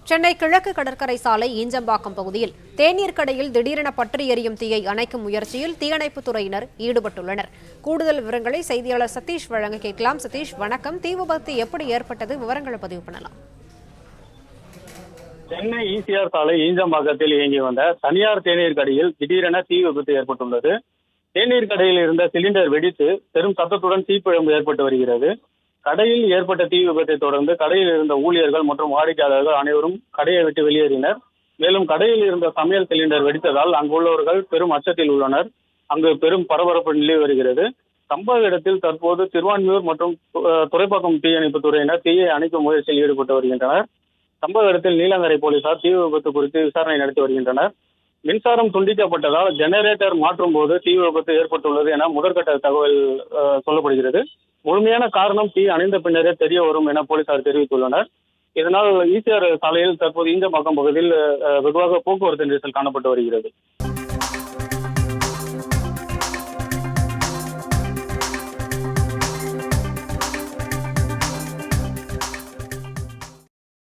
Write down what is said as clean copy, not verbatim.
சென்னை கிழக்கு கடற்கரை சாலை ஈஞ்சம்பாக்கம் பகுதியில் தேநீர் கடையில் திடீரென பற்றி எரியும் தீயை அணைக்கும் முயற்சியில் தீயணைப்புத் துறையினர் ஈடுபட்டுள்ளனர். கூடுதல் விவரங்களை செய்தியாளர் சதீஷ் வழங்க கேட்கலாம். சதீஷ், வணக்கம். தீ விபத்து எப்படி ஏற்பட்டது? விவரங்களை பதிவு பண்ணலாம். சென்னை ஈசிஆர் சாலை ஈஞ்சம்பாக்கத்தில் இயங்கி வந்த தனியார் தேநீர் கடையில் திடீரென தீ விபத்து ஏற்பட்டுள்ளது. தேநீர் கடையில் இருந்த சிலிண்டர் வெடித்து பெரும் சத்தத்துடன் தீப்பிழம்பு ஏற்பட்டு வருகிறது. கடையில் ஏற்பட்ட தீ விபத்தை தொடர்ந்து கடையில் இருந்த ஊழியர்கள் மற்றும் வாடிக்கையாளர்கள் அனைவரும் கடையை விட்டு வெளியேறினர். மேலும் கடையில் இருந்த சமையல் சிலிண்டர் வெடித்ததால் அங்குள்ளவர்கள் பெரும் அச்சத்தில் உள்ளனர். அங்கு பெரும் பரபரப்பு நிலவி வருகிறது. சம்பவ இடத்தில் தற்போது திருவான்மியூர் மற்றும் துறைப்பாக்கம் தீயணைப்பு துறையினர் தீயை அணைக்கும் முயற்சியில் ஈடுபட்டு வருகின்றனர். சம்பவ இடத்தில் நீலங்கரை போலீசார் தீ விபத்து குறித்து விசாரணை நடத்தி வருகின்றனர். மின்சாரம் துண்டிக்கப்பட்டதால் ஜெனரேட்டர் மாற்றும் போது தீ விபத்து ஏற்பட்டுள்ளது என முதற்கட்ட தகவல் சொல்லப்படுகிறது. முழுமையான காரணம் தீ அணைந்த பின்னரே தெரிய வரும் என போலீசார் தெரிவித்துள்ளனர். இதனால் ஈசிஆர் சாலையில் தற்போது ஈஞ்சம்பாக்கம் பகுதியில் வெகுவாக போக்குவரத்து நெரிசல் காணப்பட்டு வருகிறது.